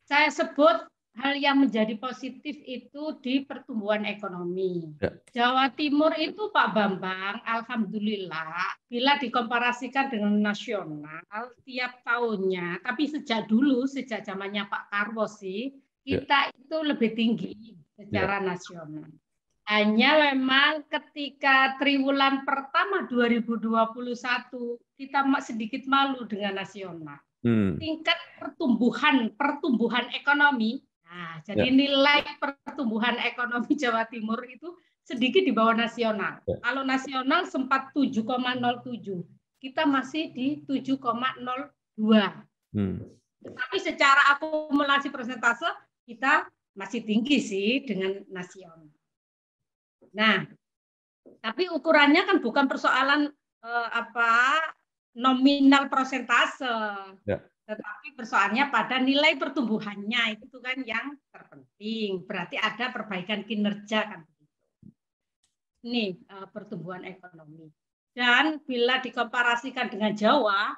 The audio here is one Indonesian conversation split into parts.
saya sebut hal yang menjadi positif itu di pertumbuhan ekonomi. Ya. Jawa Timur itu Pak Bambang, alhamdulillah, bila dikomparasikan dengan nasional, tiap tahunnya, tapi sejak dulu, sejak zamannya Pak Karwo sih, kita itu lebih tinggi secara nasional. Hanya memang ketika triwulan pertama 2021, kita sedikit malu dengan nasional. Tingkat pertumbuhan ekonomi. Nah, jadi nilai pertumbuhan ekonomi Jawa Timur itu sedikit di bawah nasional. Kalau nasional sempat 7,07, kita masih di 7,02. Tapi secara akumulasi persentase kita masih tinggi sih dengan nasional. Nah, tapi ukurannya kan bukan persoalan nominal persentase. Tetapi persoalannya pada nilai pertumbuhannya itu kan yang terpenting. Berarti ada perbaikan kinerja kan. Ini pertumbuhan ekonomi. Dan bila dikomparasikan dengan Jawa,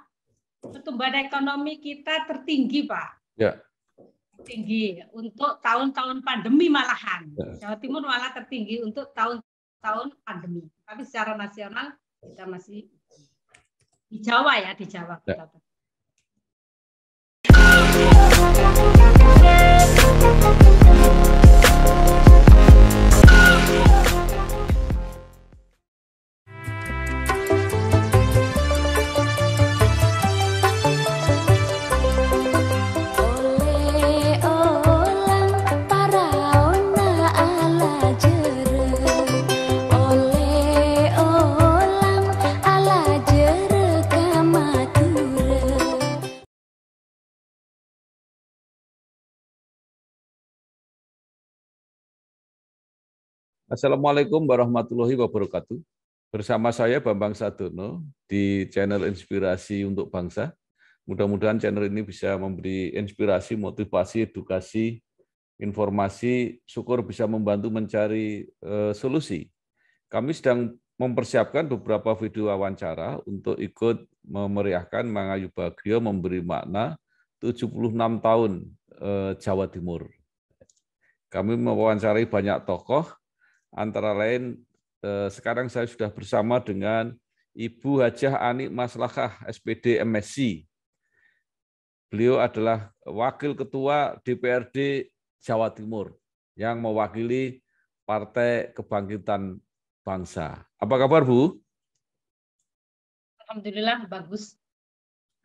pertumbuhan ekonomi kita tertinggi, Pak. Ya. Tinggi untuk tahun-tahun pandemi malahan. Jawa Timur malah tertinggi untuk tahun-tahun pandemi. Tapi secara nasional kita masih di Jawa ya, di Jawa. Ya. Assalamualaikum warahmatullahi wabarakatuh. Bersama saya Bambang Sadono di channel Inspirasi untuk Bangsa. Mudah-mudahan channel ini bisa memberi inspirasi, motivasi, edukasi, informasi, syukur bisa membantu mencari solusi. Kami sedang mempersiapkan beberapa video wawancara untuk ikut memeriahkan Mangayu Bagio memberi makna 76 tahun Jawa Timur. Kami mewawancarai banyak tokoh, antara lain sekarang saya sudah bersama dengan Ibu Hajah Ani Maslahah, SPD MSc. Beliau adalah Wakil Ketua DPRD Jawa Timur yang mewakili Partai Kebangkitan Bangsa. Apa kabar, Bu? Alhamdulillah, bagus.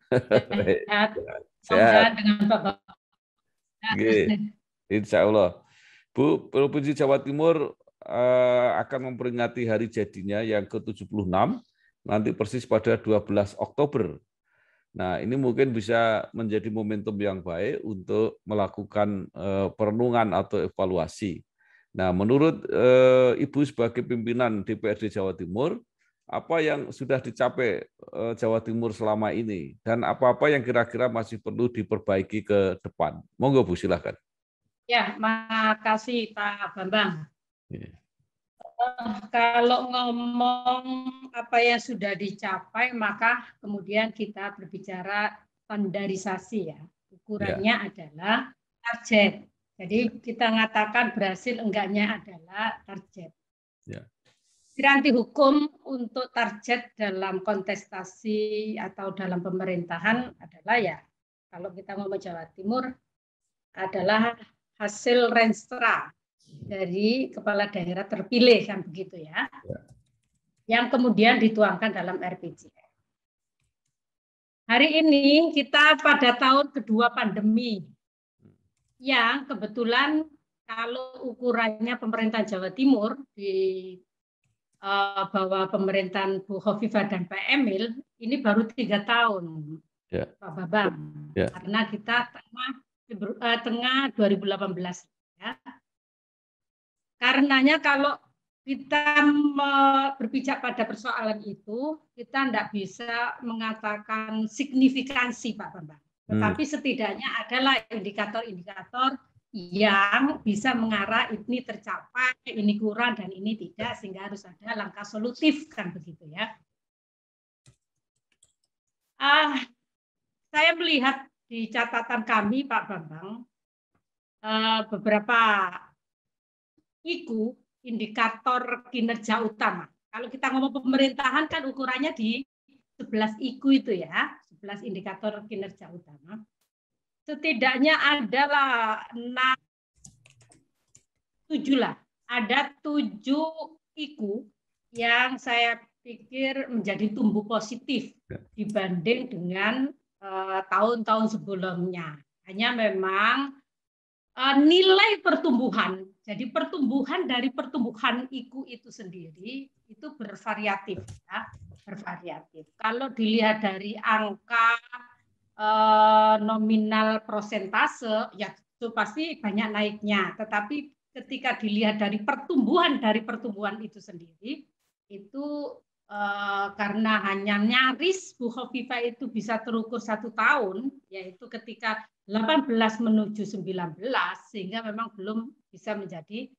Sehat. Dengan Bapak. Insya Allah. Bu, Provinsi Jawa Timur akan memperingati hari jadinya yang ke-76, nanti persis pada 12 Oktober. Nah, ini mungkin bisa menjadi momentum yang baik untuk melakukan perenungan atau evaluasi. Nah, menurut Ibu sebagai pimpinan DPRD Jawa Timur, apa yang sudah dicapai Jawa Timur selama ini, dan apa-apa yang kira-kira masih perlu diperbaiki ke depan? Monggo, Bu, silakan. Ya, makasih Pak Bambang. Kalau ngomong apa yang sudah dicapai, maka kemudian kita berbicara standarisasi ya. Ukurannya adalah target. Jadi kita mengatakan berhasil enggaknya adalah target. Piranti hukum untuk target dalam kontestasi atau dalam pemerintahan adalah ya, kalau kita ngomong Jawa Timur, adalah hasil renstra dari kepala daerah terpilih kan begitu ya, yang kemudian dituangkan dalam RPJMD. Hari ini kita pada tahun kedua pandemi, yang kebetulan kalau ukurannya pemerintahan Jawa Timur di bawah pemerintahan Bu Khofifah dan Pak Emil ini baru 3 tahun, Pak Bambang, karena kita tengah 2018 ya. Karenanya kalau kita berpijak pada persoalan itu, kita tidak bisa mengatakan signifikansi, Pak Bambang. Tetapi setidaknya adalah indikator-indikator yang bisa mengarah ini tercapai, ini kurang, dan ini tidak, sehingga harus ada langkah solutif, kan begitu ya. Saya melihat di catatan kami, Pak Bambang, beberapa IQ, indikator kinerja utama. Kalau kita ngomong pemerintahan kan ukurannya di 11 IQ itu ya, 11 indikator kinerja utama. Setidaknya adalah 7 lah. Ada 7 IQ yang saya pikir menjadi tumbuh positif dibanding dengan tahun-tahun sebelumnya. Hanya memang nilai pertumbuhan, jadi pertumbuhan dari pertumbuhan IQ itu sendiri itu bervariatif, ya, bervariatif. Kalau dilihat dari angka nominal persentase, ya itu pasti banyak naiknya. Tetapi ketika dilihat dari pertumbuhan itu sendiri, itu karena hanya nyaris Bu Hovifah itu bisa terukur 1 tahun, yaitu ketika 18 menuju 19, sehingga memang belum bisa menjadi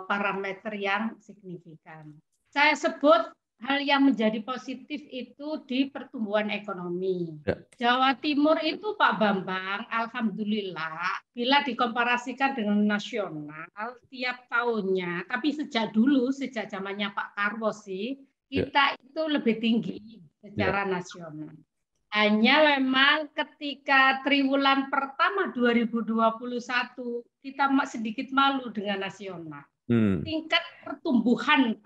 parameter yang signifikan. Saya sebut hal yang menjadi positif itu di pertumbuhan ekonomi. Ya. Jawa Timur itu Pak Bambang, alhamdulillah, bila dikomparasikan dengan nasional, tiap tahunnya, tapi sejak dulu, sejak zamannya Pak Karwo sih, kita itu lebih tinggi secara nasional. Hanya memang ketika triwulan pertama 2021, kita sedikit malu dengan nasional. Tingkat pertumbuhan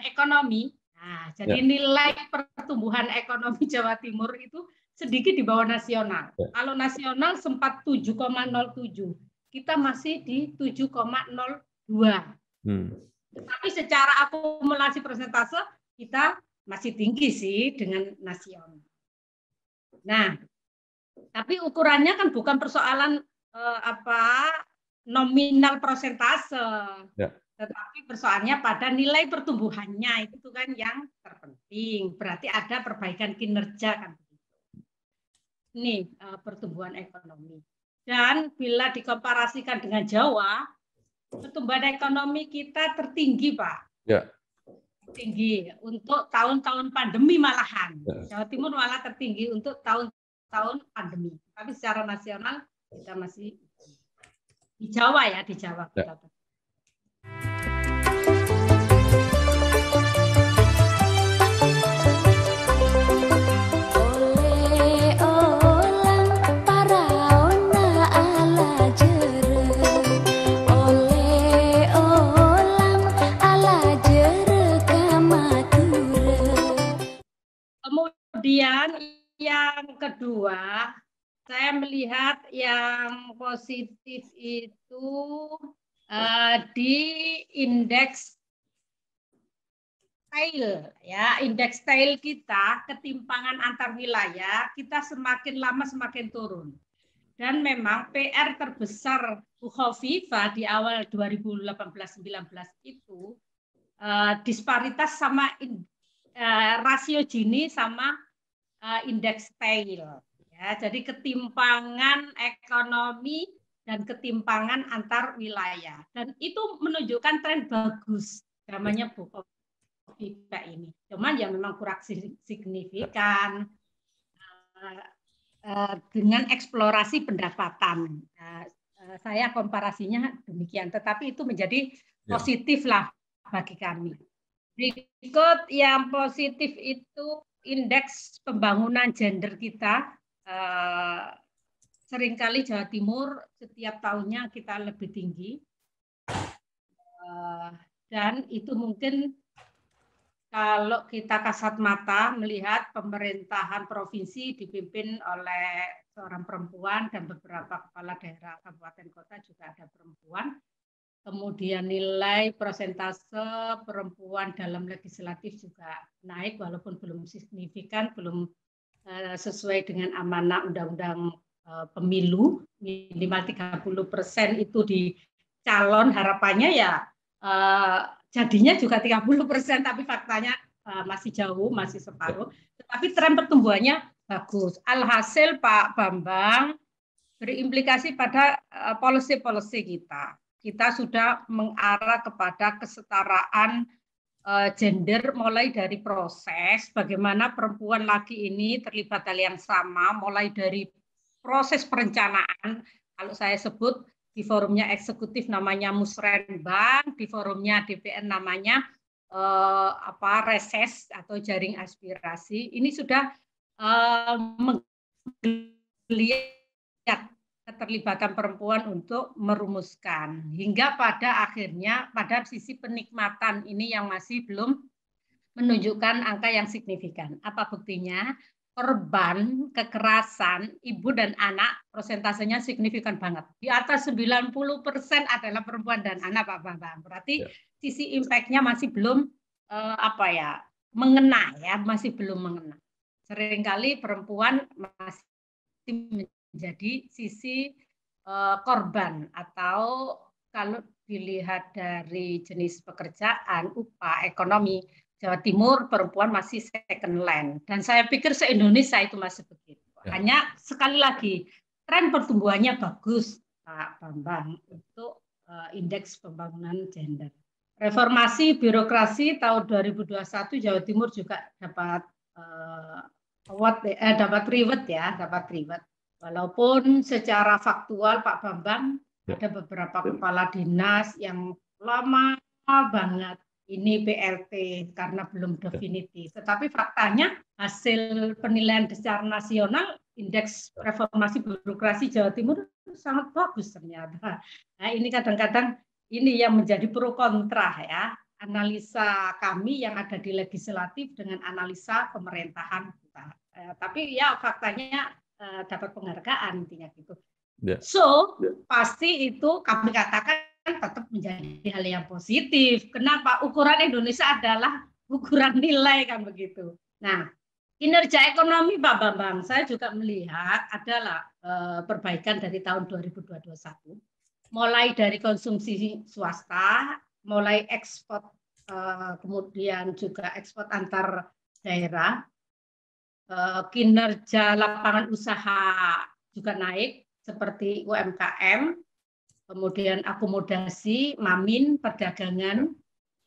ekonomi, nah, jadi nilai pertumbuhan ekonomi Jawa Timur itu sedikit di bawah nasional. Kalau nasional sempat 7,07, kita masih di 7,02. Tapi secara akumulasi persentase kita masih tinggi sih dengan nasional. Nah, tapi ukurannya kan bukan persoalan nominal persentase. Tetapi persoalannya pada nilai pertumbuhannya itu kan yang terpenting. Berarti ada perbaikan kinerja kan begitu. Ini pertumbuhan ekonomi. Dan bila dikomparasikan dengan Jawa, pertumbuhan ekonomi kita tertinggi, Pak. Ya. Tinggi untuk tahun-tahun pandemi malahan. Jawa Timur malah tertinggi untuk tahun-tahun pandemi. Tapi secara nasional kita masih di Jawa ya, di Jawa kita. Kemudian yang kedua, saya melihat yang positif itu di indeks style, ya, indeks style kita, ketimpangan antar wilayah, kita semakin lama semakin turun. Dan memang PR terbesar Bu Hovifah di awal 2018-19 itu disparitas sama rasio Gini sama indeks style. Ya, jadi ketimpangan ekonomi dan ketimpangan antar wilayah. Dan itu menunjukkan tren bagus namanya Bu Hovifah ini. Cuman ya memang kurang signifikan dengan eksplorasi pendapatan. Saya komparasinya demikian. Tetapi itu menjadi positif lah bagi kami. Berikut yang positif itu indeks pembangunan gender kita. Seringkali Jawa Timur setiap tahunnya kita lebih tinggi. Dan itu mungkin kalau kita kasat mata melihat pemerintahan provinsi dipimpin oleh seorang perempuan dan beberapa kepala daerah kabupaten kota juga ada perempuan. Kemudian nilai persentase perempuan dalam legislatif juga naik walaupun belum signifikan, belum sesuai dengan amanah undang-undang pemilu, minimal 30% itu di calon, harapannya ya jadinya juga 30%, tapi faktanya masih jauh, masih separuh. Tetapi tren pertumbuhannya bagus. Alhasil Pak Bambang berimplikasi pada policy-policy kita. Kita sudah mengarah kepada kesetaraan gender mulai dari proses bagaimana perempuan laki ini terlibat hal yang sama, mulai dari proses perencanaan Kalau saya sebut di forumnya eksekutif namanya Musrenbang, di forumnya DPN namanya reses atau jaring aspirasi. Ini sudah melihat keterlibatan perempuan untuk merumuskan hingga pada akhirnya pada sisi penikmatan ini yang masih belum menunjukkan angka yang signifikan. Apa buktinya? Korban kekerasan ibu dan anak prosentasenya signifikan banget. Di atas 90% adalah perempuan dan anak, Pak Bambang. Berarti sisi impact-nya masih belum mengena ya, masih belum mengena. Seringkali perempuan masih menjadi sisi korban, atau kalau dilihat dari jenis pekerjaan, upah, ekonomi, Jawa Timur perempuan masih second line, dan saya pikir se-Indonesia itu masih begitu. Hanya sekali lagi tren pertumbuhannya bagus, Pak Bambang, untuk indeks pembangunan gender. Reformasi birokrasi tahun 2021 Jawa Timur juga dapat dapat reward ya, dapat reward. Walaupun secara faktual Pak Bambang ada beberapa kepala dinas yang lama banget ini BLT karena belum definitif. Tetapi faktanya hasil penilaian secara nasional indeks reformasi birokrasi Jawa Timur sangat bagus ternyata. Nah, ini kadang-kadang ini yang menjadi pro kontra ya, analisa kami yang ada di legislatif dengan analisa pemerintahan kita. Tapi ya faktanya dapat penghargaan intinya gitu. So pasti itu kami katakan tetap menjadi hal yang positif. Kenapa? Ukuran Indonesia adalah ukuran nilai kan begitu. Nah, kinerja ekonomi Pak Bambang, saya juga melihat adalah perbaikan dari tahun 2021. Mulai dari konsumsi swasta, mulai ekspor, kemudian juga ekspor antar daerah, kinerja lapangan usaha juga naik seperti UMKM, kemudian akomodasi, mamin, perdagangan,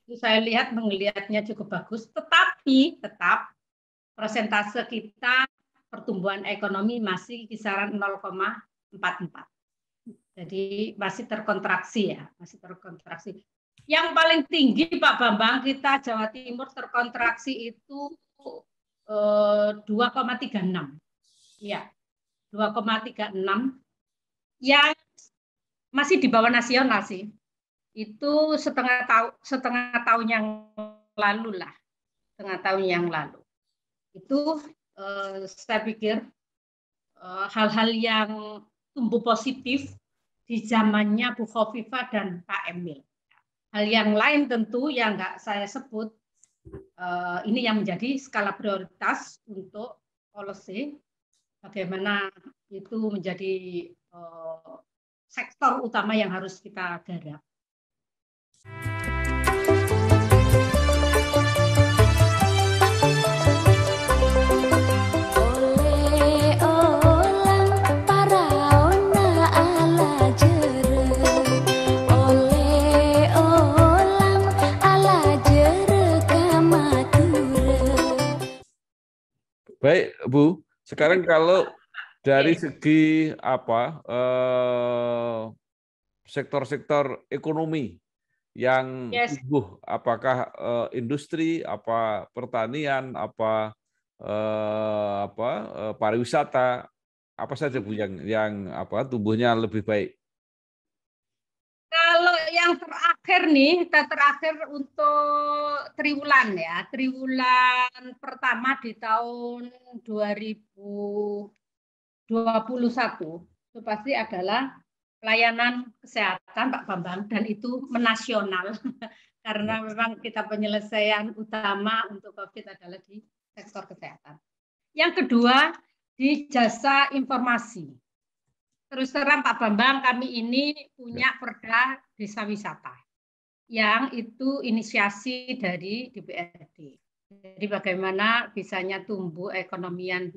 itu saya melihatnya cukup bagus, tetapi tetap persentase kita pertumbuhan ekonomi masih kisaran 0,44. Jadi masih terkontraksi ya, masih terkontraksi. Yang paling tinggi Pak Bambang, kita Jawa Timur terkontraksi itu 2,36. Ya, 2,36 yang masih di bawah nasional sih. Itu setengah tahun yang lalu lah. Setengah tahun yang lalu. Itu saya pikir hal-hal yang tumbuh positif di zamannya Bu Khofifah dan Pak Emil. Hal yang lain tentu yang nggak saya sebut, ini yang menjadi skala prioritas untuk policy, bagaimana itu menjadi sektor utama yang harus kita garap. Baik, Bu. Sekarang kalau dari segi sektor-sektor ekonomi yang tumbuh, apakah industri, apa pertanian, apa pariwisata, apa saja Bu yang tumbuhnya lebih baik? Kalau yang terakhir untuk triwulan ya, triwulan pertama di tahun 2021 itu pasti adalah pelayanan kesehatan Pak Bambang, dan itu menasional karena memang kita penyelesaian utama untuk COVID adalah di sektor kesehatan. Yang kedua di jasa informasi. Terus terang Pak Bambang, kami ini punya Perda Desa Wisata yang itu inisiasi dari DPRD. Jadi bagaimana bisanya tumbuh ekonomian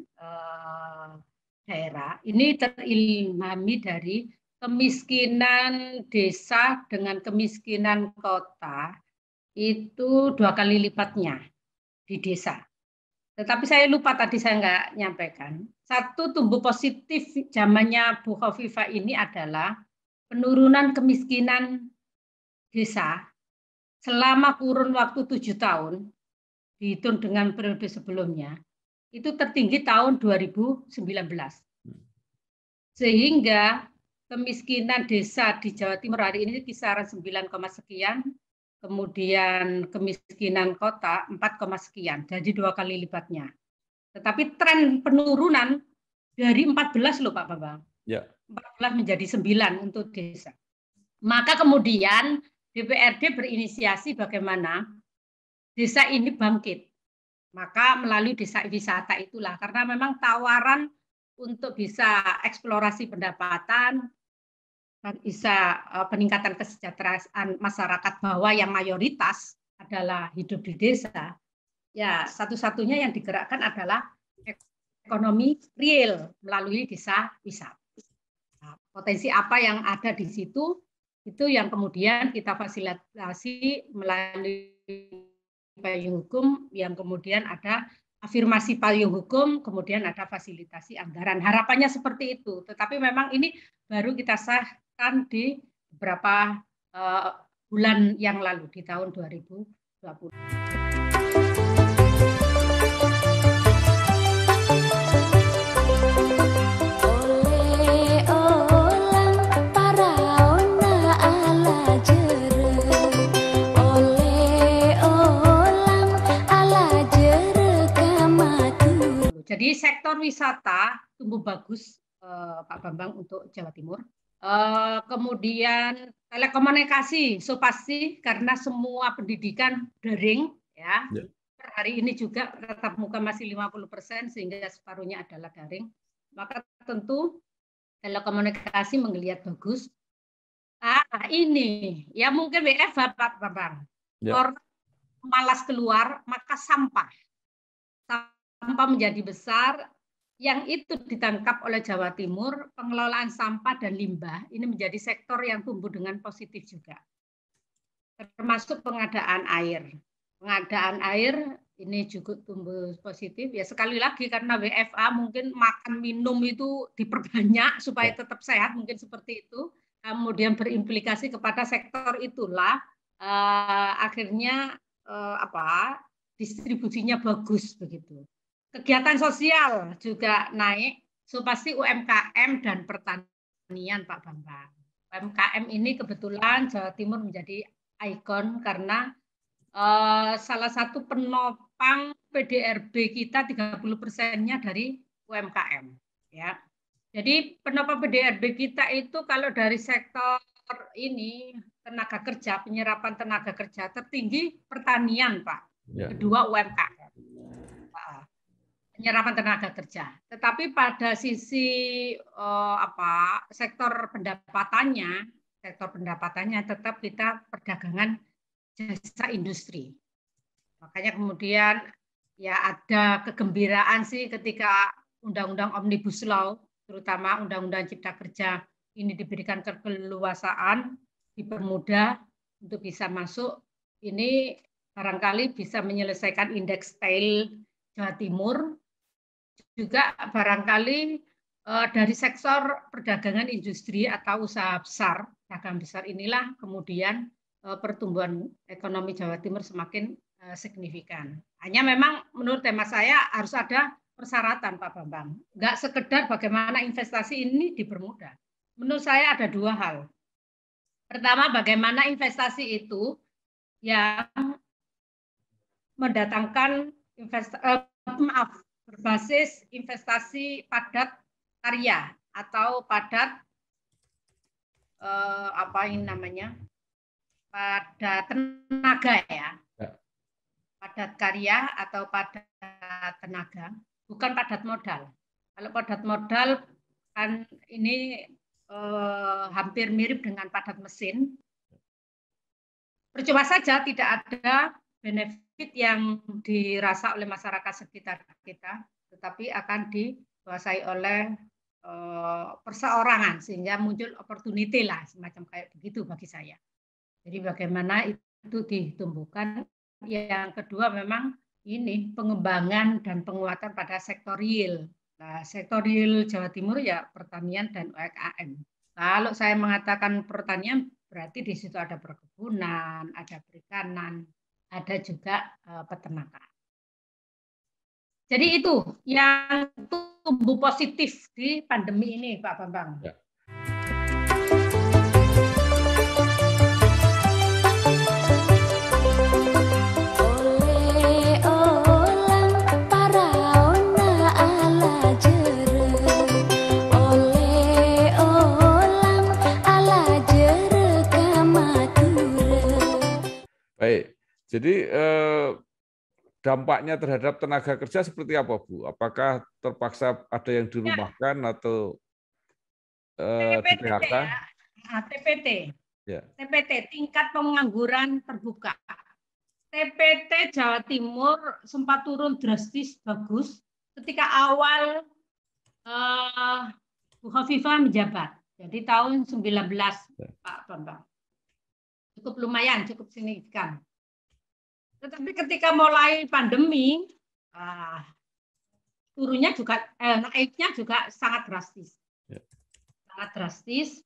daerah. Ini terilhami dari kemiskinan desa dengan kemiskinan kota itu 2 kali lipatnya di desa. Tetapi saya lupa tadi saya nggak nyampaikan. Satu tumbuh positif zamannya Bu Khofifah ini adalah penurunan kemiskinan desa selama kurun waktu 7 tahun, dihitung dengan periode sebelumnya, itu tertinggi tahun 2019. Sehingga kemiskinan desa di Jawa Timur hari ini kisaran 9, sekian, kemudian kemiskinan kota 4, sekian, jadi 2 kali lipatnya. Tetapi tren penurunan dari 14 loh Pak Bambang. Ya. 14 menjadi 9 untuk desa. Maka kemudian DPRD berinisiasi bagaimana desa ini bangkit. Maka melalui desa wisata itulah, karena memang tawaran untuk bisa eksplorasi pendapatan, dan bisa peningkatan kesejahteraan masyarakat bawah yang mayoritas adalah hidup di desa, ya satu-satunya yang digerakkan adalah ekonomi real melalui desa wisata. Nah, potensi apa yang ada di situ, itu yang kemudian kita fasilitasi melalui payung hukum, yang kemudian ada afirmasi payung hukum, kemudian ada fasilitasi anggaran. Harapannya seperti itu. Tetapi memang ini baru kita sahkan di beberapa bulan yang lalu, di tahun 2020. Jadi sektor wisata tumbuh bagus, Pak Bambang, untuk Jawa Timur. Kemudian telekomunikasi, so pasti karena semua pendidikan daring, ya. Hari ini juga tatap muka masih 50%, sehingga separuhnya adalah daring. Maka tentu telekomunikasi menggeliat bagus. Ini ya mungkin WFH Pak Bambang. Orang malas keluar, maka sampah menjadi besar, yang itu ditangkap oleh Jawa Timur. Pengelolaan sampah dan limbah ini menjadi sektor yang tumbuh dengan positif juga, termasuk pengadaan air. Pengadaan air ini juga tumbuh positif, ya sekali lagi karena WFA mungkin makan minum itu diperbanyak supaya tetap sehat, mungkin seperti itu. Kemudian berimplikasi kepada sektor itulah akhirnya distribusinya bagus begitu. Kegiatan sosial juga naik, so pasti UMKM dan pertanian Pak Bambang. UMKM ini kebetulan Jawa Timur menjadi ikon karena salah satu penopang PDRB kita 30%-nya dari UMKM. Ya. Jadi penopang PDRB kita itu kalau dari sektor ini tenaga kerja, penyerapan tenaga kerja tertinggi pertanian Pak, kedua UMKM. Penyerapan tenaga kerja. Tetapi pada sisi sektor pendapatannya tetap kita perdagangan jasa industri. Makanya kemudian ya ada kegembiraan sih ketika Undang-Undang Omnibus Law, terutama Undang-Undang Cipta Kerja ini diberikan keleluasaan, dipermudah untuk bisa masuk. Ini barangkali bisa menyelesaikan indeks style Jawa Timur. Juga barangkali dari sektor perdagangan industri atau usaha besar, dagang besar inilah kemudian pertumbuhan ekonomi Jawa Timur semakin signifikan. Hanya memang menurut tema saya harus ada persyaratan Pak Bambang. Nggak sekedar bagaimana investasi ini dipermudah. Menurut saya ada dua hal. Pertama, bagaimana investasi itu yang mendatangkan berbasis investasi padat karya atau padat padat tenaga ya. Padat karya atau padat tenaga, bukan padat modal. Kalau padat modal kan ini hampir mirip dengan padat mesin. Percuma saja tidak ada benefit yang dirasa oleh masyarakat sekitar kita, tetapi akan dikuasai oleh perseorangan, sehingga muncul opportunity lah, semacam kayak begitu bagi saya. Jadi bagaimana itu ditumbuhkan. Yang kedua memang ini pengembangan dan penguatan pada sektor real. Nah, sektor real Jawa Timur ya pertanian dan UMKM. Kalau saya mengatakan pertanian, berarti di situ ada perkebunan, ada perikanan, ada juga peternakan. Jadi itu yang tumbuh positif di pandemi ini, Pak Bambang. Ya. Baik, jadi dampaknya terhadap tenaga kerja seperti apa, Bu? Apakah terpaksa ada yang dirumahkan atau di-PHK? TPT. Ya. TPT, tingkat pengangguran terbuka. TPT Jawa Timur sempat turun drastis bagus ketika awal Bu Khofifah menjabat. Jadi tahun 19, Pak Bambang. Cukup lumayan, cukup signifikan. Tetapi ketika mulai pandemi, turunnya juga, naiknya juga sangat drastis. Ya. Sangat drastis.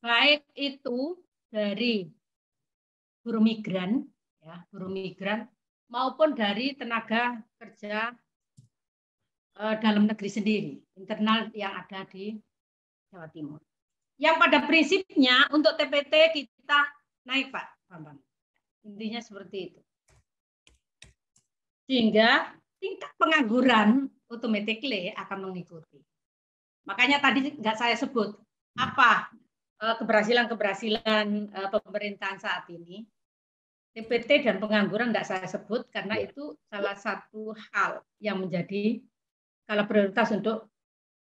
Baik itu dari buruh migran, ya, buruh migran, maupun dari tenaga kerja dalam negeri sendiri, internal yang ada di Jawa Timur. Yang pada prinsipnya untuk TPT kita naik, Pak Bambang. Intinya seperti itu. Sehingga tingkat pengangguran automatically akan mengikuti. Makanya tadi nggak saya sebut apa keberhasilan-keberhasilan pemerintahan saat ini. TPT dan pengangguran nggak saya sebut karena itu salah satu hal yang menjadi skala prioritas untuk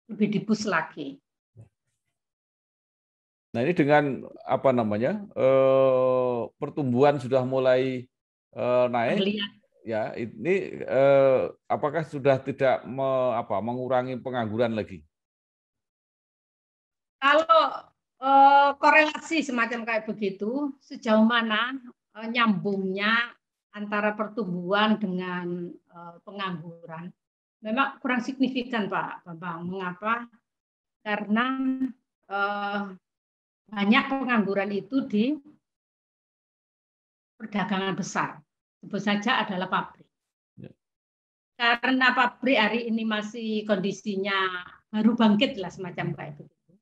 lebih di-push lagi. Nah, ini dengan apa namanya pertumbuhan sudah mulai naik, ya ini apakah sudah tidak mengurangi pengangguran lagi? Kalau korelasi semacam kayak begitu, sejauh mana nyambungnya antara pertumbuhan dengan pengangguran, memang kurang signifikan, Pak Bambang. Mengapa? Karena banyak pengangguran itu di perdagangan besar, sebut saja adalah pabrik. Ya. Karena pabrik hari ini masih kondisinya baru bangkit lah semacam kayak begitu.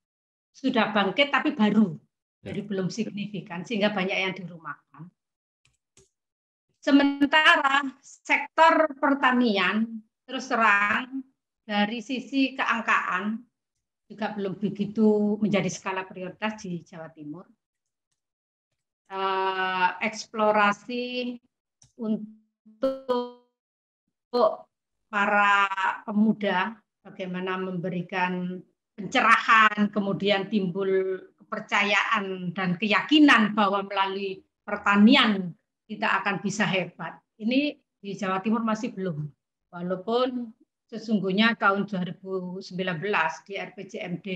Sudah bangkit tapi baru, jadi belum signifikan sehingga banyak yang dirumahkan. Sementara sektor pertanian terus terang dari sisi keangkaan juga belum begitu menjadi skala prioritas di Jawa Timur. Eksplorasi untuk para pemuda, bagaimana memberikan pencerahan, kemudian timbul kepercayaan dan keyakinan bahwa melalui pertanian kita akan bisa hebat. Ini di Jawa Timur masih belum. Walaupun sesungguhnya tahun 2019 di RPJMD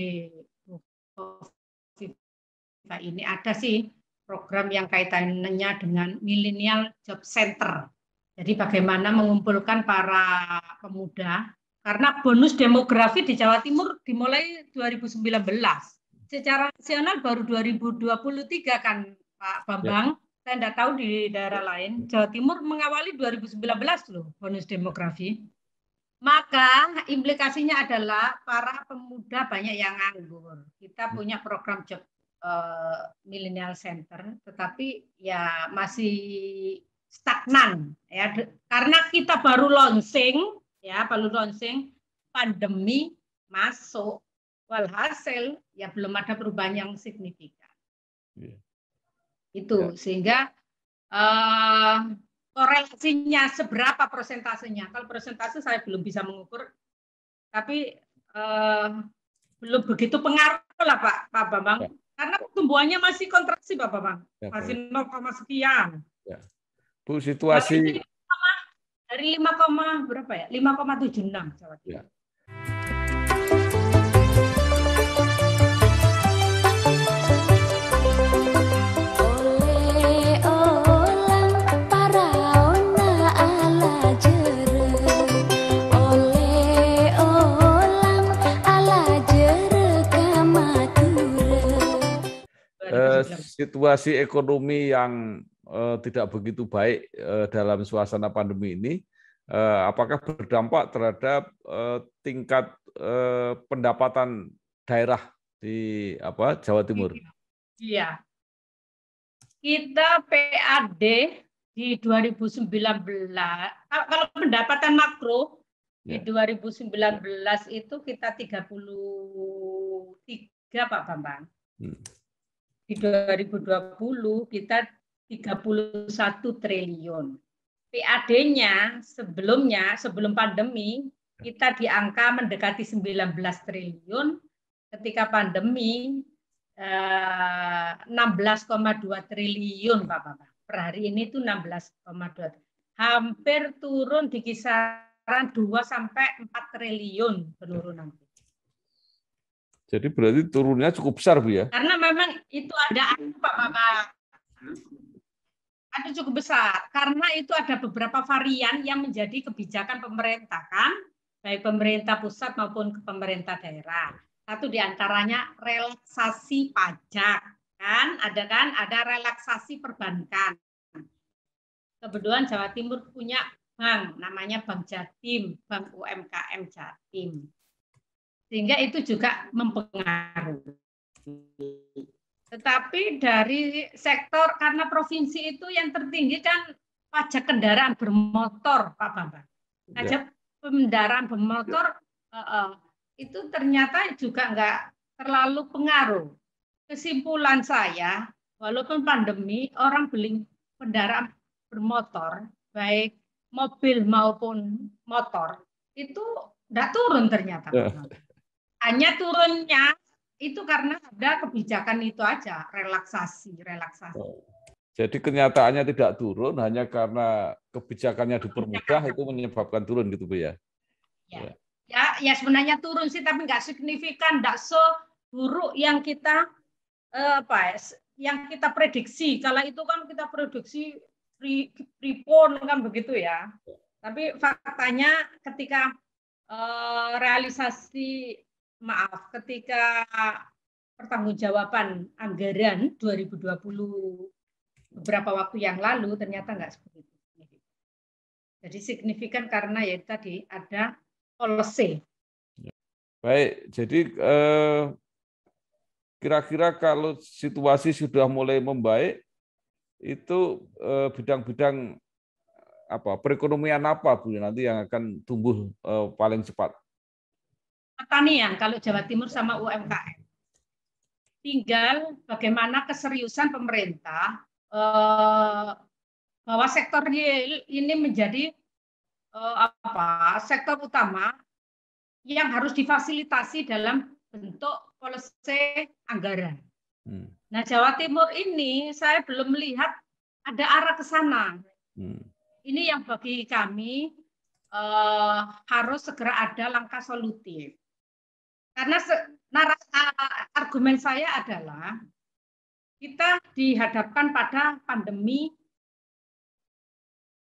ini ada sih program yang kaitannya dengan Millennial Job Center. Jadi bagaimana mengumpulkan para pemuda, karena bonus demografi di Jawa Timur dimulai 2019. Secara nasional baru 2023 kan Pak Bambang. Ya. Saya tidak tahu di daerah lain. Jawa Timur mengawali 2019 loh bonus demografi. Maka implikasinya adalah para pemuda banyak yang nganggur. Kita punya program job Millennial Center, tetapi ya masih stagnan ya karena kita baru launching pandemi masuk, walhasil ya belum ada perubahan yang signifikan. Itu sehingga korelasinya seberapa persentasenya? Kalau persentase saya belum bisa mengukur, tapi belum begitu pengaruh lah Pak Bambang, karena pertumbuhannya masih kontraksi Pak Bambang, masih 0, sekian. Ya. Bu, situasi dari 5, berapa ya? 5,76 Jawa Timur. Ya. situasi ekonomi yang tidak begitu baik dalam suasana pandemi ini, apakah berdampak terhadap tingkat pendapatan daerah di Jawa Timur? Iya. Kita PAD di 2019, kalau pendapatan makro di 2019 itu kita 33 Pak Bambang. Di 2020 kita 31 triliun. PAD-nya sebelum pandemi kita di angka mendekati 19 triliun, ketika pandemi 16,2 triliun Pak Bambang. Per hari ini itu 16,2. Hampir turun di kisaran 2 sampai 4 triliun penurunan. Jadi berarti turunnya cukup besar, Bu, ya? Karena memang itu ada Pak Bambang. Ada cukup besar karena itu ada beberapa varian yang menjadi kebijakan pemerintah kan, baik pemerintah pusat maupun pemerintah daerah. Satu diantaranya relaksasi pajak kan, ada relaksasi perbankan. Kebetulan Jawa Timur punya bank namanya Bank Jatim, Bank UMKM Jatim, sehingga itu juga mempengaruhi. Tetapi dari sektor, karena provinsi itu yang tertinggi kan pajak kendaraan bermotor, Pak Bambang. Pajak kendaraan bermotor itu ternyata juga nggak terlalu pengaruh. Kesimpulan saya, walaupun pandemi, orang beli kendaraan bermotor, baik mobil maupun motor, itu nggak turun ternyata. Hanya turunnya itu karena ada kebijakan itu aja, relaksasi. Jadi kenyataannya tidak turun hanya karena kebijakannya dipermudah, itu menyebabkan turun gitu, Bu, ya? Ya sebenarnya turun sih, tapi nggak signifikan, nggak seburuk yang kita yang kita prediksi. Kalau itu kan kita prediksi prepon kan begitu ya. Tapi faktanya ketika ketika pertanggungjawaban anggaran 2020 beberapa waktu yang lalu ternyata nggak seperti itu. Jadi signifikan karena ya tadi ada policy. Baik, jadi kira-kira kalau situasi sudah mulai membaik, itu bidang-bidang perekonomian apa, Bu, nanti yang akan tumbuh paling cepat? Pertanian kalau Jawa Timur sama UMKM. Tinggal bagaimana keseriusan pemerintah bahwa sektor real ini menjadi sektor utama yang harus difasilitasi dalam bentuk policy anggaran. Nah, Jawa Timur ini saya belum melihat ada arah ke sana. Ini yang bagi kami harus segera ada langkah solutif. Karena argumen saya adalah kita dihadapkan pada pandemi,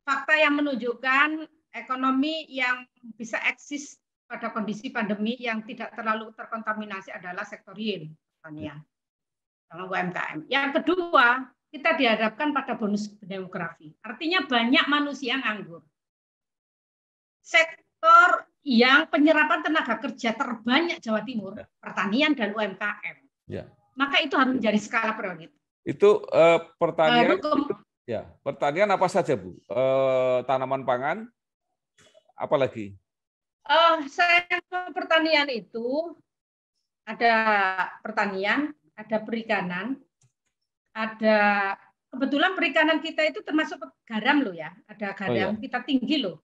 fakta yang menunjukkan ekonomi yang bisa eksis pada kondisi pandemi yang tidak terlalu terkontaminasi adalah sektor real, pertanian, sama UMKM. Yang kedua, kita dihadapkan pada bonus demografi. Artinya banyak manusia nganggur. Sektor yang penyerapan tenaga kerja terbanyak Jawa Timur, pertanian dan UMKM. Maka itu harus menjadi skala prioritas. Itu pertanian. Pertanian apa saja, Bu? Tanaman pangan, apa lagi? Saya pertanian itu ada pertanian, ada perikanan, ada kebetulan perikanan kita itu termasuk garam loh ya, ada garam kita tinggi loh.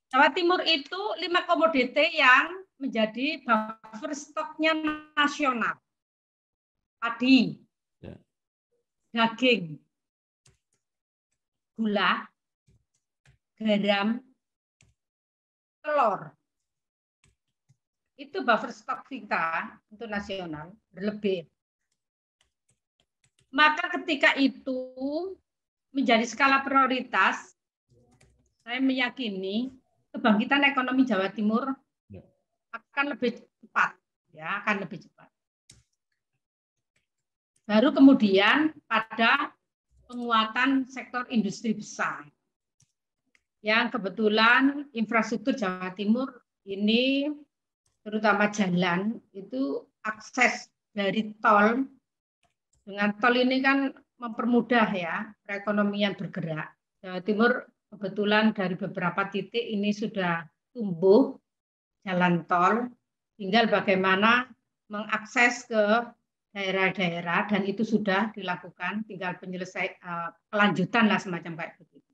Jawa Timur itu 5 komoditi yang menjadi buffer stoknya nasional. Padi, daging, gula, garam, telur. Itu buffer stok kita untuk nasional berlebih. Maka ketika itu menjadi skala prioritas, saya meyakini kebangkitan ekonomi Jawa Timur akan lebih cepat, akan lebih cepat. Baru kemudian pada penguatan sektor industri besar. Yang kebetulan infrastruktur Jawa Timur ini terutama jalan itu akses dari tol. Dengan tol ini kan mempermudah ya perekonomian bergerak. Jawa Timur kebetulan dari beberapa titik ini sudah tumbuh jalan tol. Tinggal bagaimana mengakses ke daerah-daerah dan itu sudah dilakukan. Tinggal pelanjutan lah semacam kayak begitu.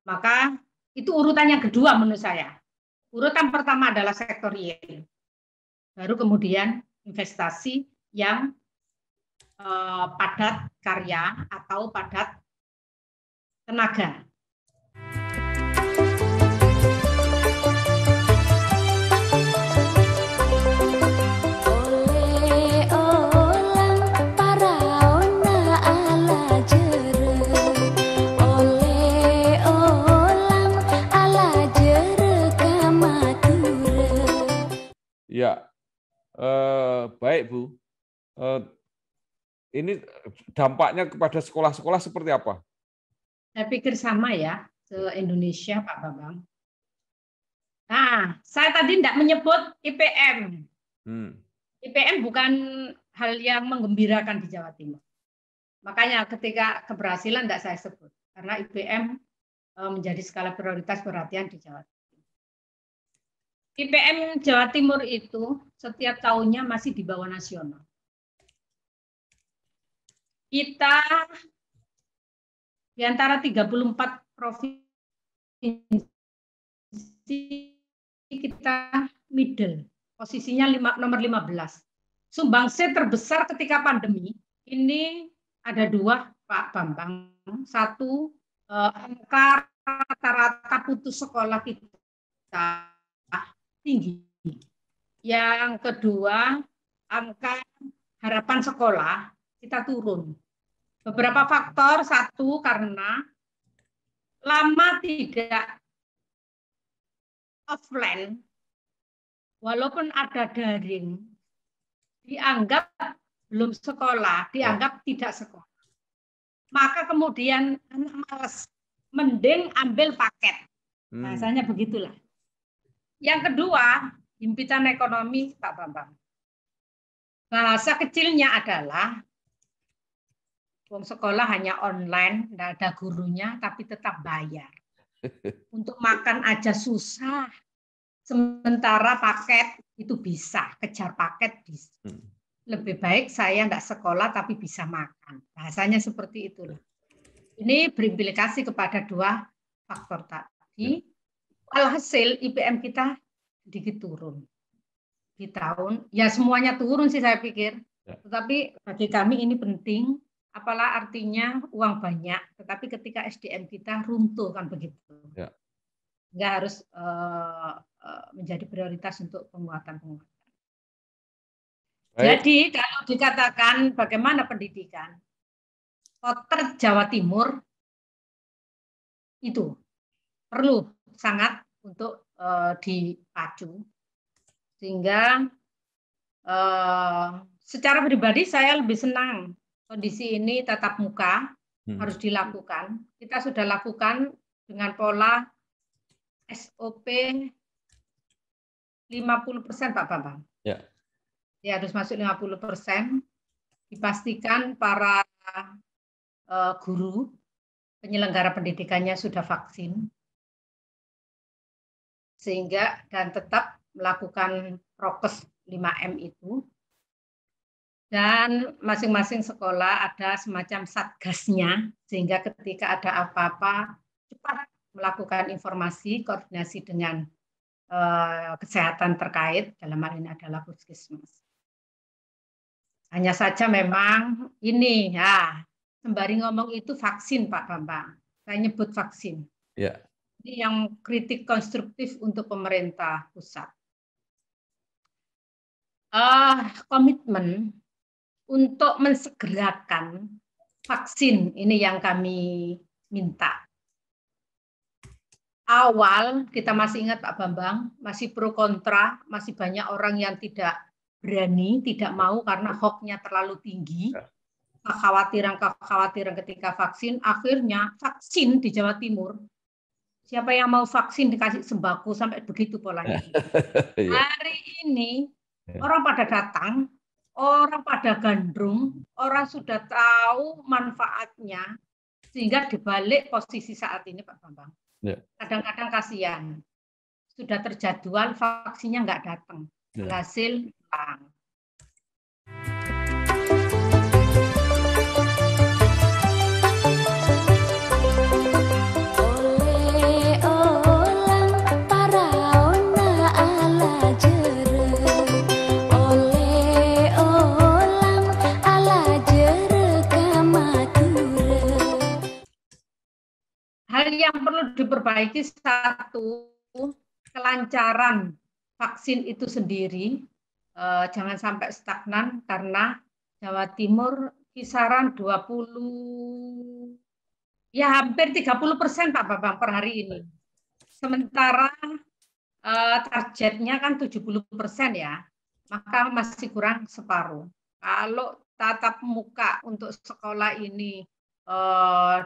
Maka itu urutan yang kedua menurut saya. Urutan pertama adalah sektor real. Baru kemudian investasi yang padat karya atau padat tenaga. Ya, baik Bu. Ini dampaknya kepada sekolah-sekolah seperti apa? Saya pikir sama ya, se-Indonesia Pak Bambang. Nah, saya tadi tidak menyebut IPM. IPM bukan hal yang menggembirakan di Jawa Timur. Makanya ketika keberhasilan tidak saya sebut. Karena IPM menjadi skala prioritas perhatian di Jawa Timur. IPM Jawa Timur itu setiap tahunnya masih di bawah nasional. Kita di antara 34 provinsi kita middle, posisinya nomor 15. Sumbangsi terbesar ketika pandemi ini ada dua Pak Bambang. Satu, angka rata-rata putus sekolah kita tinggi. Yang kedua, angka harapan sekolah kita turun. Beberapa faktor, satu karena lama tidak offline, walaupun ada daring, dianggap belum sekolah, dianggap tidak sekolah. Maka kemudian anak malas, mending ambil paket. Bahasanya begitulah. Yang kedua, himpitan ekonomi Pak Bambang. Bahasa kecilnya adalah wong sekolah hanya online, tidak ada gurunya, tapi tetap bayar. Untuk makan aja susah. Sementara paket itu bisa, kejar paket bisa. Lebih baik saya tidak sekolah tapi bisa makan. Bahasanya seperti itu. Ini berimplikasi kepada dua faktor tadi. Alhasil IPM kita sedikit turun di tahun. Ya semuanya turun sih saya pikir. Tetapi bagi kami ini penting. Apalah artinya uang banyak, tetapi ketika SDM kita runtuh kan begitu. Nggak harus menjadi prioritas untuk penguatan. Jadi kalau dikatakan bagaimana pendidikan, potret Jawa Timur itu perlu sangat untuk dipacu, sehingga secara pribadi saya lebih senang kondisi ini tatap muka harus dilakukan. Kita sudah lakukan dengan pola SOP 50% Pak Bambang. Ya, harus masuk 50%. Dipastikan para guru penyelenggara pendidikannya sudah vaksin. Sehingga dan tetap melakukan prokes 5M itu. Dan masing-masing sekolah ada semacam satgasnya, sehingga ketika ada apa-apa cepat melakukan informasi, koordinasi dengan kesehatan terkait, dalam hal ini adalah puskesmas. Hanya saja memang ini, ya sembari ngomong itu vaksin Pak Bambang, saya nyebut vaksin. Ya. Ini yang kritik konstruktif untuk pemerintah pusat. Komitmen untuk mensegerakan vaksin ini yang kami minta. Awal kita masih ingat Pak Bambang, masih pro kontra, masih banyak orang yang tidak berani, tidak mau karena hoax-nya terlalu tinggi, kekhawatiran ketika vaksin, akhirnya vaksin di Jawa Timur, siapa yang mau vaksin dikasih sembako sampai begitu polanya. Hari ini orang pada datang, orang pada gandrung, orang sudah tahu manfaatnya, sehingga dibalik posisi saat ini Pak Bambang. Kadang-kadang kasihan, sudah terjadwal vaksinnya nggak datang, hasil pulang. Hal yang perlu diperbaiki satu, kelancaran vaksin itu sendiri, jangan sampai stagnan karena Jawa Timur kisaran 20, ya hampir 30% Pak Bambang per hari ini. Sementara targetnya kan 70% ya, maka masih kurang separuh. Kalau tatap muka untuk sekolah ini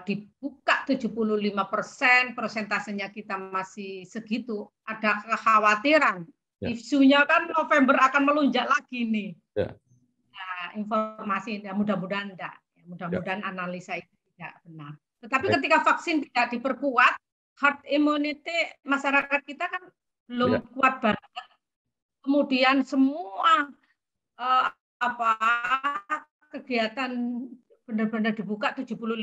dibuka 75%, persentasenya kita masih segitu, ada kekhawatiran. Isunya kan November akan melonjak lagi nih. Nah, informasi, ya, mudah-mudahan enggak. Mudah-mudahan analisa itu tidak benar. Tetapi ketika vaksin tidak diperkuat, herd immunity masyarakat kita kan belum kuat banget. Kemudian semua kegiatan benar-benar dibuka 75%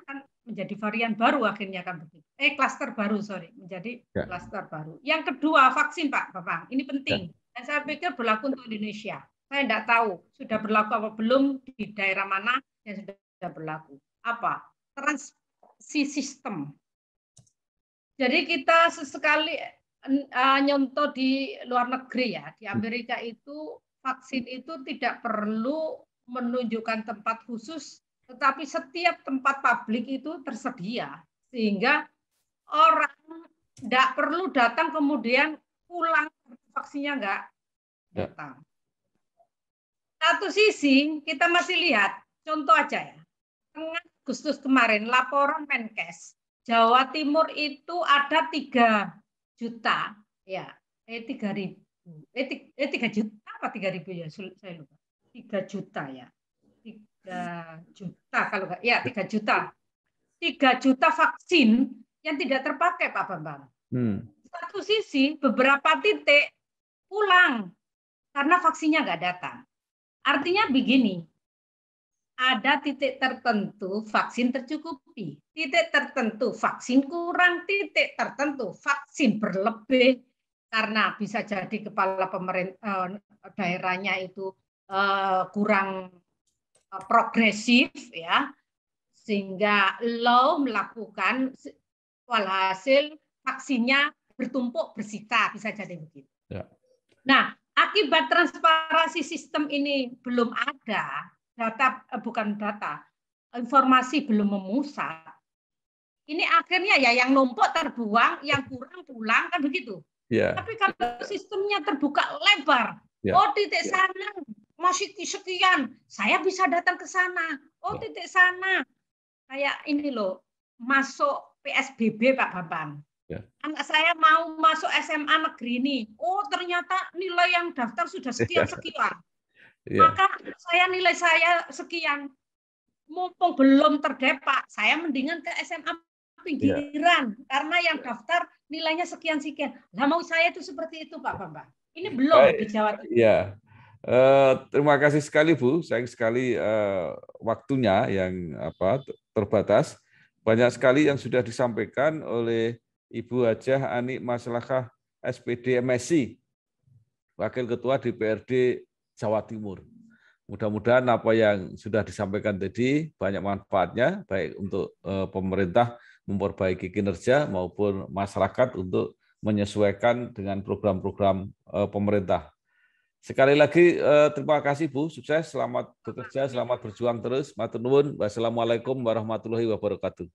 kan menjadi varian baru akhirnya kan begitu. Klaster baru, menjadi klaster baru. Yang kedua, vaksin Pak Bambang, ini penting. Dan saya pikir berlaku untuk Indonesia. Saya tidak tahu sudah berlaku apa belum di daerah mana yang sudah berlaku. Apa? Transisi sistem. Jadi kita sesekali nyontoh di luar negeri ya, di Amerika itu vaksin itu tidak perlu menunjukkan tempat khusus, tetapi setiap tempat publik itu tersedia, sehingga orang tidak perlu datang kemudian pulang vaksinnya nggak datang. Satu sisi kita masih lihat, contoh aja ya, tengah Agustus kemarin laporan Menkes, Jawa Timur itu ada 3 juta, ya, 3.000, 3 juta apa 3.000 ya, saya lupa. 3 juta ya, 3 juta kalau nggak, ya 3 juta. 3 juta vaksin yang tidak terpakai Pak Bambang. Satu sisi beberapa titik pulang karena vaksinnya nggak datang. Artinya begini, ada titik tertentu vaksin tercukupi, titik tertentu vaksin kurang, titik tertentu vaksin berlebih karena bisa jadi kepala pemerintah daerahnya itu kurang progresif ya, sehingga low melakukan, walhasil vaksinnya bertumpuk bersita, bisa jadi begitu. Nah, akibat transparansi sistem ini belum ada, informasi belum memusat, ini akhirnya ya yang numpuk terbuang, yang kurang pulang, kan begitu. Tapi kalau sistemnya terbuka lebar, titik sana masih sekian, saya bisa datang ke sana. Titik sana, kayak ini loh, masuk PSBB Pak Bambang. Anak saya mau masuk SMA negeri ini. Ternyata nilai yang daftar sudah sekian-sekian. Maka nilai saya sekian. Mumpung belum terdepak, saya mendingan ke SMA pinggiran. Karena yang daftar nilainya sekian-sekian. Nah, mau saya itu seperti itu Pak Bambang. Ini belum di Jawa Timur. Terima kasih sekali Bu, sayang sekali waktunya yang terbatas. Banyak sekali yang sudah disampaikan oleh Ibu Hajah Ani Maslahah SPD MSI, Wakil Ketua DPRD Jawa Timur. Mudah-mudahan apa yang sudah disampaikan tadi banyak manfaatnya, baik untuk pemerintah memperbaiki kinerja maupun masyarakat untuk menyesuaikan dengan program-program pemerintah. Sekali lagi terima kasih Bu, sukses, selamat bekerja, selamat berjuang terus. Matur nuwun. Wassalamualaikum warahmatullahi wabarakatuh.